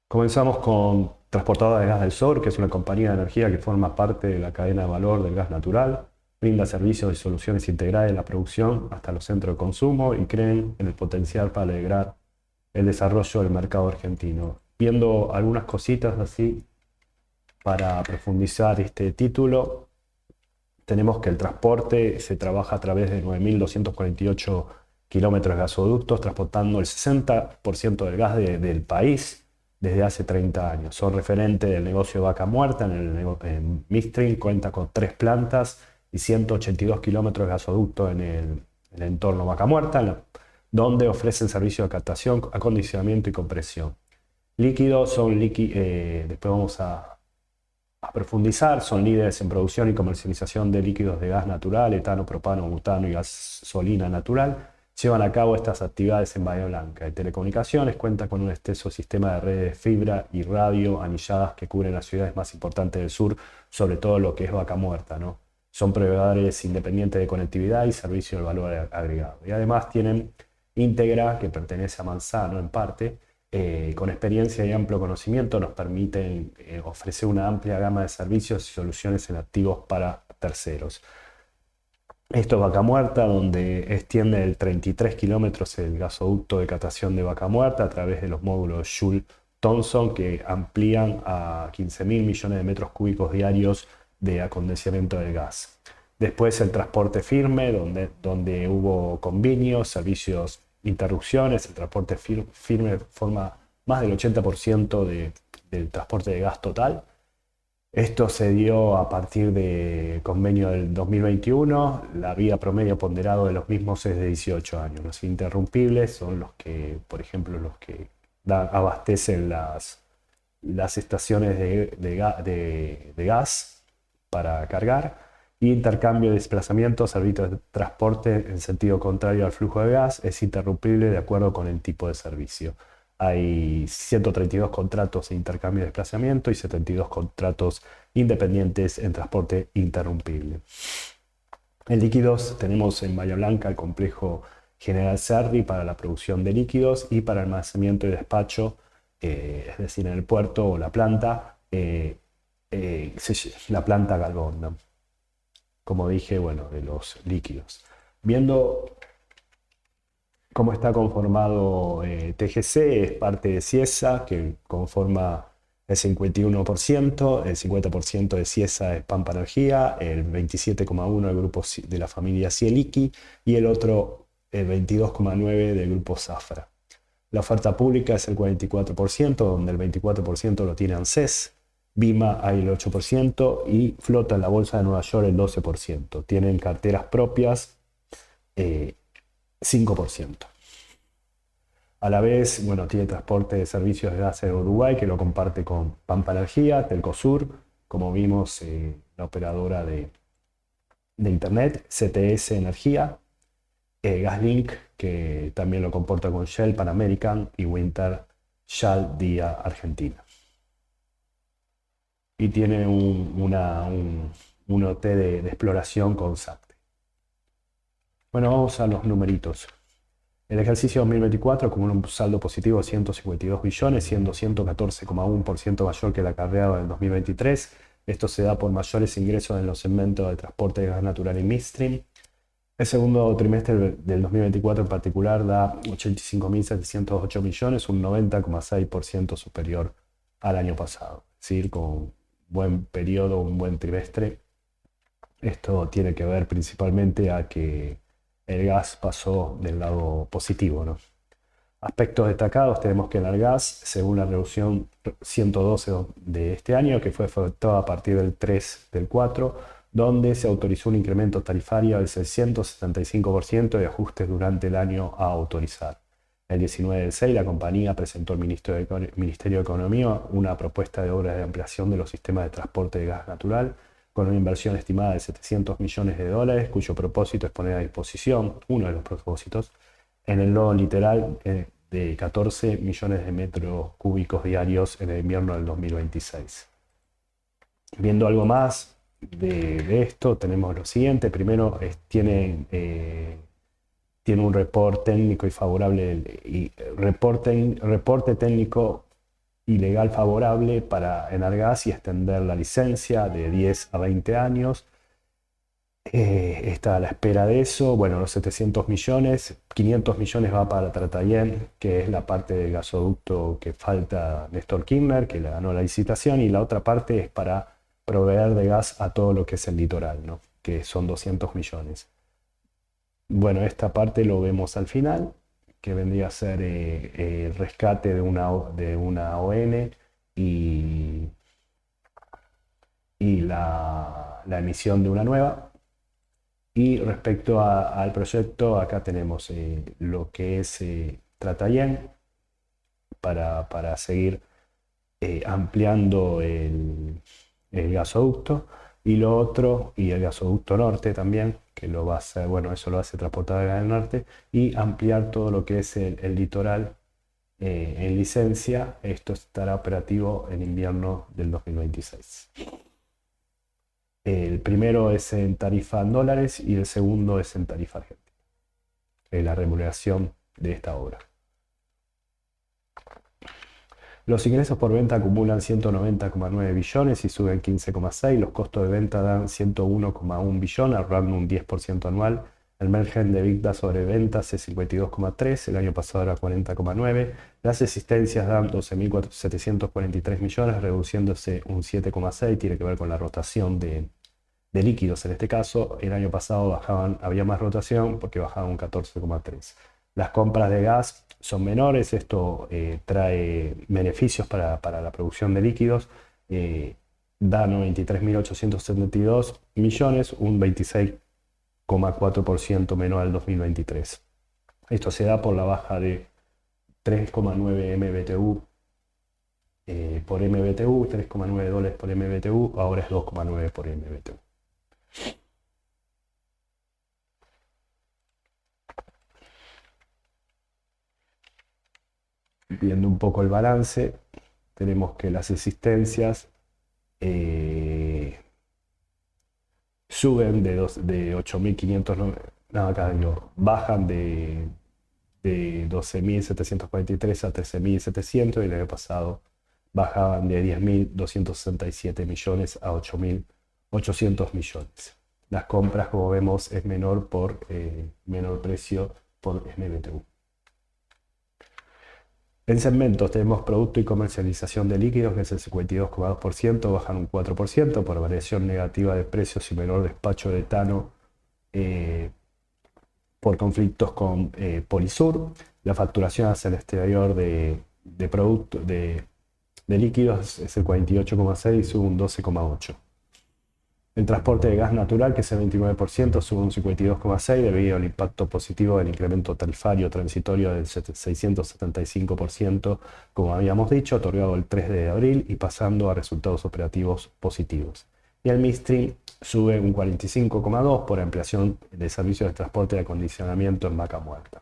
Comenzamos con Transportadora de Gas del Sur, que es una compañía de energía que forma parte de la cadena de valor del gas natural, brinda servicios y soluciones integrales de la producción hasta los centros de consumo y creen en el potencial para alegrar el desarrollo del mercado argentino. Viendo algunas cositas así para profundizar este título, tenemos que el transporte se trabaja a través de 9.248 kilómetros de gasoductos, transportando el 60% del gas del país desde hace 30 años. Son referentes del negocio de vaca muerta. En Midstream cuenta con 3 plantas y 182 kilómetros de gasoducto en el entorno vaca muerta, donde ofrecen servicios de captación, acondicionamiento y compresión. Líquidos son líquidos, después vamos a profundizar, son líderes en producción y comercialización de líquidos de gas natural, etano, propano, butano y gasolina natural. Llevan a cabo estas actividades en Bahía Blanca. De telecomunicaciones cuenta con un extenso sistema de redes de fibra y radio anilladas que cubren las ciudades más importantes del sur, sobre todo lo que es Vaca Muerta, ¿no? Son proveedores independientes de conectividad y servicio de valor agregado. Y además tienen Integra, que pertenece a Manzano en parte, con experiencia y amplio conocimiento nos permiten ofrecer una amplia gama de servicios y soluciones en activos para terceros. Esto es Vaca Muerta, donde extiende el 33 kilómetros el gasoducto de captación de Vaca Muerta a través de los módulos Joule-Thomson que amplían a 15.000 millones de metros cúbicos diarios de acondicionamiento del gas. Después el transporte firme, donde hubo convenios, servicios, interrupciones. El transporte firme forma más del 80% del transporte de gas total. Esto se dio a partir de convenio del 2021. La vida promedio ponderado de los mismos es de 18 años. Los interrumpibles son los que, por ejemplo, los que abastecen las estaciones de gas para cargar. Y intercambio de desplazamiento, servicio de transporte en sentido contrario al flujo de gas, es interrumpible de acuerdo con el tipo de servicio. Hay 132 contratos de intercambio de desplazamiento y 72 contratos independientes en transporte interrumpible. En líquidos tenemos en Bahía Blanca el complejo General Sardi para la producción de líquidos y para almacenamiento y despacho, es decir, en el puerto o la planta, la planta Galvón, ¿no? Como dije, bueno, de los líquidos. Viendo cómo está conformado TGC, es parte de Ciesa, que conforma el 51%, el 50% de Ciesa es Pampa Energía, el 27,1% del grupo de la familia Cieliki y el otro, el 22,9% del grupo Zafra. La oferta pública es el 44%, donde el 24% lo tiene ANSES, Vima hay el 8% y flota en la bolsa de Nueva York el 12%. Tienen carteras propias 5%. A la vez, bueno, tiene transporte de servicios de gas en Uruguay que lo comparte con Pampa Energía, Telcosur, como vimos, la operadora de Internet, CTS Energía, GasLink, que también lo comporta con Shell, Pan American y Winter Shell Día Argentina. Y tiene un OT de exploración con SACTE. Bueno, vamos a los numeritos. El ejercicio 2024 acumula un saldo positivo de 152 billones, siendo 114,1% mayor que el acarreado del 2023. Esto se da por mayores ingresos en los segmentos de transporte de gas natural y midstream. El segundo trimestre del 2024 en particular da 85.708 millones, un 90,6% superior al año pasado. Es decir, con buen periodo, un buen trimestre. Esto tiene que ver principalmente a que el gas pasó del lado positivo, ¿no? Aspectos destacados, tenemos que en el gas, según la reducción 112 de este año, que fue efectuada a partir del 3 del 4, donde se autorizó un incremento tarifario del 675% de ajustes durante el año a autorizar. El 19 del 6, la compañía presentó al Ministerio de Economía una propuesta de obra de ampliación de los sistemas de transporte de gas natural, con una inversión estimada de 700 millones de dólares, cuyo propósito es poner a disposición, uno de los propósitos, en el nodo literal de 14 millones de metros cúbicos diarios en el invierno del 2026. Viendo algo más de esto, tenemos lo siguiente. Primero, tiene un reporte técnico y favorable, reporte técnico ilegal favorable para Enargas y extender la licencia de 10 a 20 años. Está a la espera de eso. Bueno, los 700 millones, 500 millones va para Tratayén, que es la parte del gasoducto que falta Néstor Kirchner, que le ganó la licitación, y la otra parte es para proveer de gas a todo lo que es el litoral, ¿no? Que son 200 millones. Bueno, esta parte lo vemos al final, que vendría a ser el rescate de una ON y, y la emisión de una nueva. Y respecto al proyecto, acá tenemos lo que es Tratayén para seguir ampliando el gasoducto, y lo otro, y el gasoducto norte también, que lo va a hacer, bueno, eso lo hace Transportadora del Norte, y ampliar todo lo que es el litoral en licencia. Esto estará operativo en invierno del 2026. El primero es en tarifa en dólares y el segundo es en tarifa argentina. La remuneración de esta obra. Los ingresos por venta acumulan 190,9 billones y suben 15,6. Los costos de venta dan 101,1 billón, ahorrando un 10% anual. El margen de EBITDA sobre ventas es 52,3, el año pasado era 40,9. Las existencias dan 12.743 millones, reduciéndose un 7,6. Tiene que ver con la rotación de líquidos en este caso. El año pasado había más rotación porque bajaba un 14,3. Las compras de gas son menores, esto trae beneficios para la producción de líquidos. Da 93.872 millones, un 26,4% menor al 2023. Esto se da por la baja de 3,9 MBTU por MBTU, 3,9 dólares por MBTU, ahora es 2,9 por MBTU. Viendo un poco el balance, tenemos que las existencias suben de 8.500, acá bajan de 12.743 a 13.700, y el año pasado bajaban de 10.267 millones a 8.800 millones. Las compras, como vemos, es menor por menor precio por MBTU. En segmentos tenemos producto y comercialización de líquidos, que es el 52,2%, bajan un 4% por variación negativa de precios y menor despacho de etano por conflictos con Polisur. La facturación hacia el exterior de líquidos es el 48,6 y sube un 12,8. El transporte de gas natural, que es el 29%, sube un 52,6 debido al impacto positivo del incremento tarifario transitorio del 675%, como habíamos dicho, otorgado el 3 de abril y pasando a resultados operativos positivos. Y el midstream sube un 45,2 por ampliación de servicios de transporte y acondicionamiento en Vaca Muerta.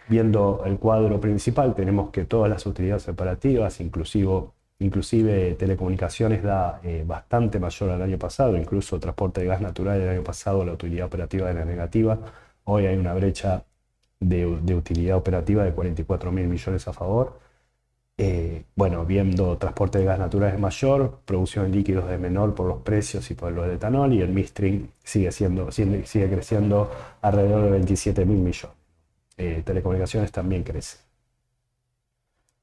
Viendo el cuadro principal, tenemos que todas las utilidades operativas, inclusive telecomunicaciones, da bastante mayor al año pasado. Incluso transporte de gas natural el año pasado la utilidad operativa era negativa. Hoy hay una brecha de utilidad operativa de 44.000 millones a favor. Bueno, viendo transporte de gas natural es mayor, producción de líquidos es menor por los precios y por lo del etanol, y el midstream sigue creciendo alrededor de 27.000 millones. Telecomunicaciones también crece.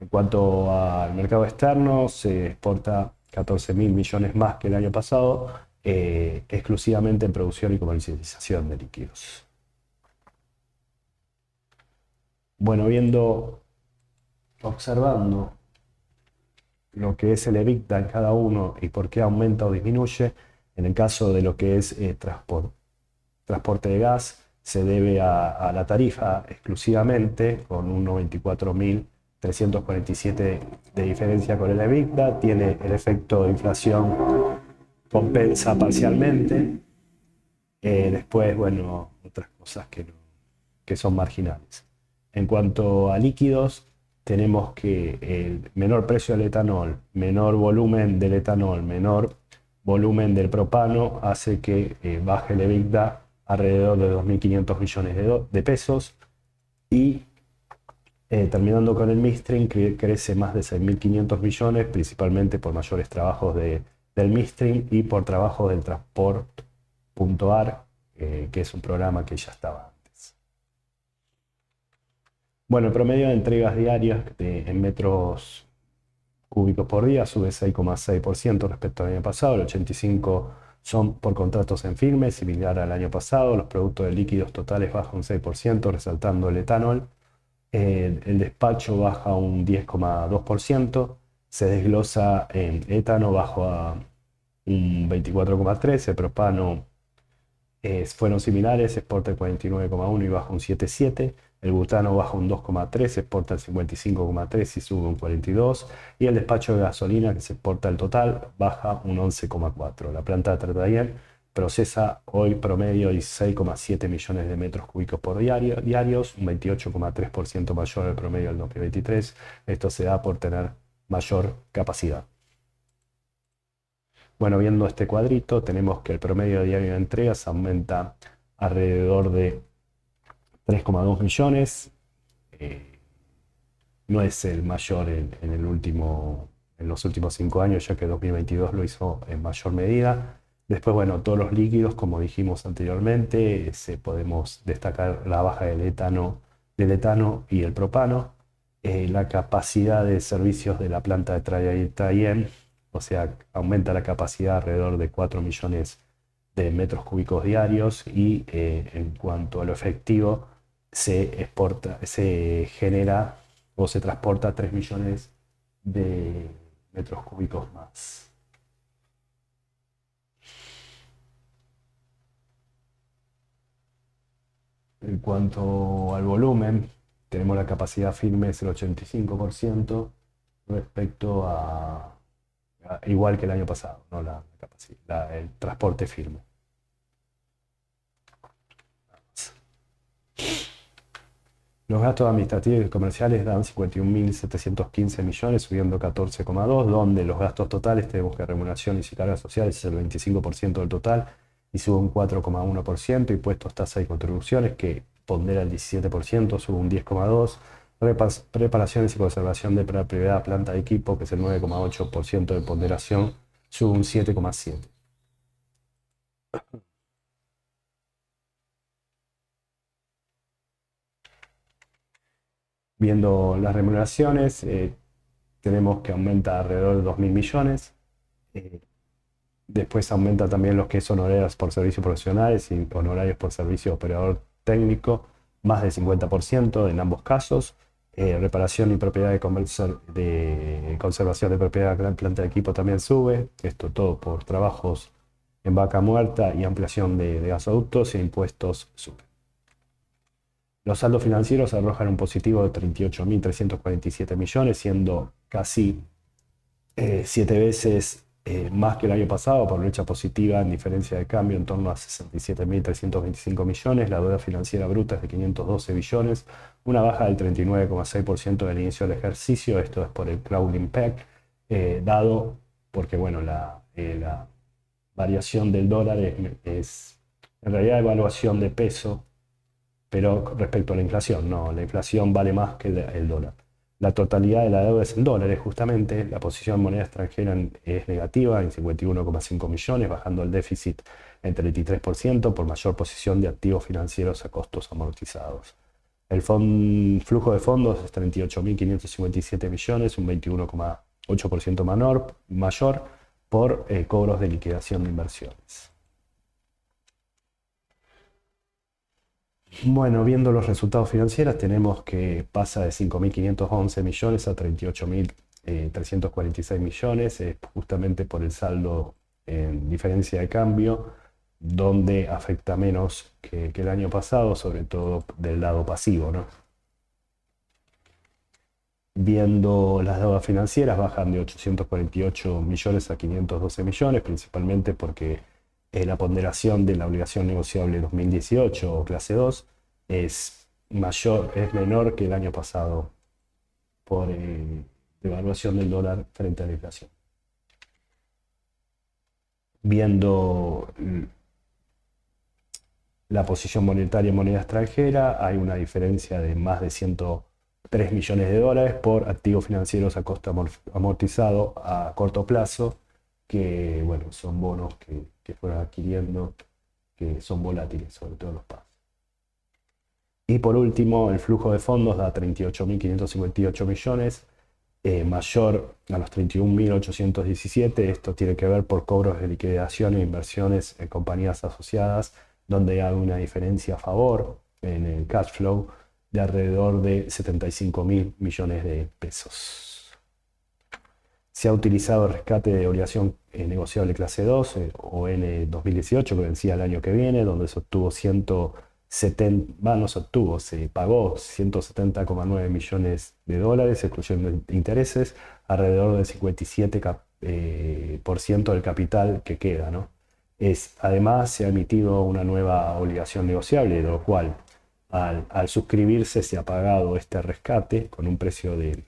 En cuanto al mercado externo, se exporta 14.000 millones más que el año pasado, exclusivamente en producción y comercialización de líquidos. Bueno, observando lo que es el EBITDA en cada uno y por qué aumenta o disminuye, en el caso de lo que es transporte de gas, se debe a la tarifa exclusivamente, con un 94.347 de diferencia con el EBITDA. Tiene el efecto de inflación, compensa parcialmente. Después, bueno, otras cosas que son marginales. En cuanto a líquidos, tenemos que el menor precio del etanol, menor volumen del etanol, menor volumen del propano, hace que baje el EBITDA alrededor de 2.500 millones de pesos. Y Terminando con el midstream, crece más de 6.500 millones, principalmente por mayores trabajos del midstream y por trabajos del transport.ar, que es un programa que ya estaba antes. Bueno, el promedio de entregas diarias en metros cúbicos por día sube 6,6% respecto al año pasado, el 85 son por contratos en firme, similar al año pasado. Los productos de líquidos totales bajan un 6%, resaltando el etanol. El despacho baja un 10,2%, se desglosa en etano bajo a un 24,3%, el propano fueron similares, exporta el 49,1 y baja un 7,7. El butano baja un 2,3, exporta el 55,3 y sube un 42. Y el despacho de gasolina, que se exporta el total, baja un 11,4. La planta de Tratayén procesa hoy promedio 16,7 millones de metros cúbicos por diarios, un 28,3% mayor al promedio del 2023. Esto se da por tener mayor capacidad. Bueno, viendo este cuadrito, tenemos que el promedio diario de entregas aumenta alrededor de 3,2 millones. No es el mayor en los últimos 5 años, ya que 2022 lo hizo en mayor medida. Después, bueno, todos los líquidos, como dijimos anteriormente, podemos destacar la baja del etano y el propano. La capacidad de servicios de la planta de Trayén, o sea, aumenta la capacidad alrededor de 4 millones de metros cúbicos diarios y en cuanto a lo efectivo, se genera o se transporta 3 millones de metros cúbicos más. En cuanto al volumen, tenemos la capacidad firme es el 85% respecto igual que el año pasado, no la capacidad, el transporte firme. Los gastos administrativos y comerciales dan 51.715 millones, subiendo 14,2, donde los gastos totales tenemos que remuneración y cargas sociales es el 25% del total y sube un 4,1%, impuestos, tasas y contribuciones que pondera el 17%, sube un 10,2%, preparaciones y conservación de propiedad, planta de equipo, que es el 9,8% de ponderación, sube un 7,7%. Viendo las remuneraciones, tenemos que aumenta alrededor de 2.000 millones. Después aumenta también los que son honorarios por servicios profesionales y honorarios por servicio operador técnico, más del 50% en ambos casos. Reparación y propiedad de conservación de propiedad de planta de equipo también sube. Esto todo por trabajos en vaca muerta y ampliación de gasoductos e impuestos suben. Los saldos financieros arrojan un positivo de 38.347 millones, siendo casi 7 veces más que el año pasado por brecha positiva en diferencia de cambio en torno a 67.325 millones. La deuda financiera bruta es de 512 billones, una baja del 39,6% del inicio del ejercicio. Esto es por el Cloud Impact, dado porque bueno, la variación del dólar es en realidad evaluación de peso, pero respecto a la inflación, no, la inflación vale más que el dólar. La totalidad de la deuda es en dólares, justamente. La posición en moneda extranjera es negativa en 51,5 millones, bajando el déficit en 33% por mayor posición de activos financieros a costos amortizados. El flujo de fondos es 38.557 millones, un 21,8% mayor por cobros de liquidación de inversiones. Bueno, viendo los resultados financieros, tenemos que pasa de 5.511 millones a 38.346 millones, justamente por el saldo en diferencia de cambio, donde afecta menos que el año pasado, sobre todo del lado pasivo, ¿no? Viendo las deudas financieras, bajan de 848 millones a 512 millones, principalmente porque la ponderación de la obligación negociable 2018 o clase 2 es menor que el año pasado por devaluación del dólar frente a la inflación. Viendo la posición monetaria en moneda extranjera, hay una diferencia de más de 3 millones de dólares por activos financieros a costo amortizado a corto plazo, que bueno, son bonos que fueron adquiriendo, que son volátiles, sobre todo los pagos. Y por último, el flujo de fondos da 38.558 millones, mayor a los 31.817. Esto tiene que ver por cobros de liquidación e inversiones en compañías asociadas, donde hay una diferencia a favor en el cash flow de alrededor de 75.000 millones de pesos. Se ha utilizado el rescate de obligación negociable clase 2 o N 2018, que vencía el año que viene, donde se obtuvo se pagó 170,9 millones de dólares, excluyendo intereses, alrededor del 57% del capital que queda, ¿no? Además, se ha emitido una nueva obligación negociable, de lo cual, al suscribirse, se ha pagado este rescate con un precio de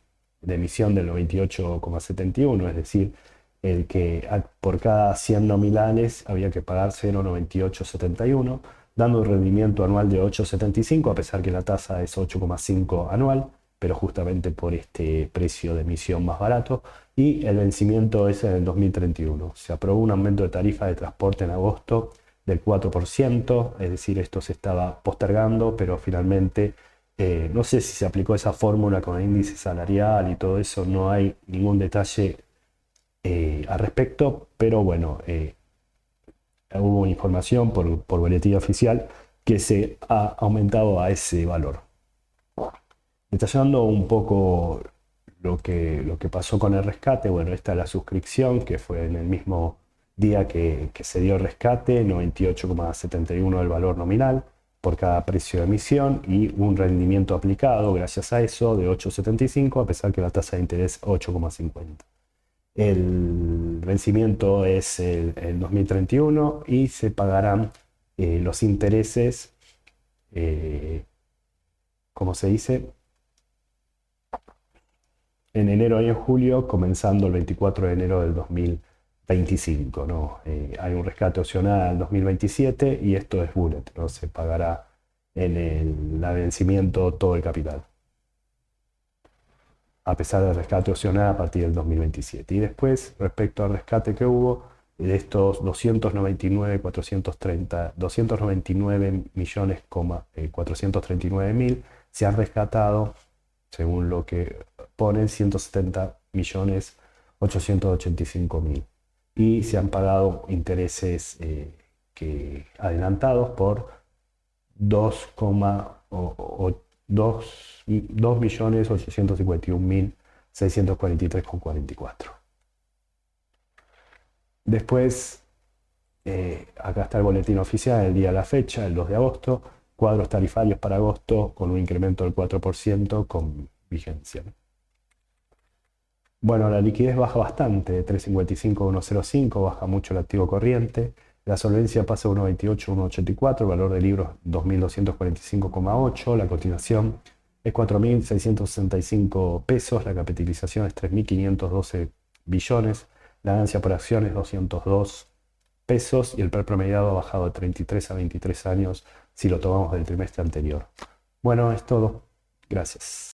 emisión del 98,71, es decir, el que por cada 100 nominales había que pagar 0,9871, dando un rendimiento anual de 8,75, a pesar que la tasa es 8,5 anual, pero justamente por este precio de emisión más barato, y el vencimiento es en el 2031. Se aprobó un aumento de tarifa de transporte en agosto del 4%, es decir, esto se estaba postergando, pero finalmente no sé si se aplicó esa fórmula con el índice salarial y todo eso, no hay ningún detalle al respecto, pero bueno, hubo información por boletín oficial que se ha aumentado a ese valor. Detallando un poco lo que pasó con el rescate, bueno, esta es la suscripción que fue en el mismo día que se dio el rescate, 98,71 del valor nominal por cada precio de emisión y un rendimiento aplicado gracias a eso de 8,75, a pesar que la tasa de interés 8,50. El vencimiento es el 2031 y se pagarán los intereses, como se dice, en enero y en julio, comenzando el 24 de enero del 2025, ¿no? Hay un rescate opcional en 2027 y esto es bullet, ¿no? Se pagará en el vencimiento todo el capital, a pesar del rescate opcional a partir del 2027. Y después, respecto al rescate que hubo, de estos 299 millones, 439 mil, se han rescatado, según lo que ponen, 170 millones 885 mil. Y se han pagado intereses adelantados por 2.851.643,44. Después, acá está el boletín oficial, el día de la fecha, el 2 de agosto, cuadros tarifarios para agosto con un incremento del 4% con vigencia. Bueno, la liquidez baja bastante, de 3,55 a 1,05, baja mucho el activo corriente. La solvencia pasa de 1,28 a 1,84, el valor de libros 2.245,8, la cotización es 4.665 pesos, la capitalización es 3.512 billones, la ganancia por acción es 202 pesos y el PER promediado ha bajado de 33 a 23 años si lo tomamos del trimestre anterior. Bueno, es todo. Gracias.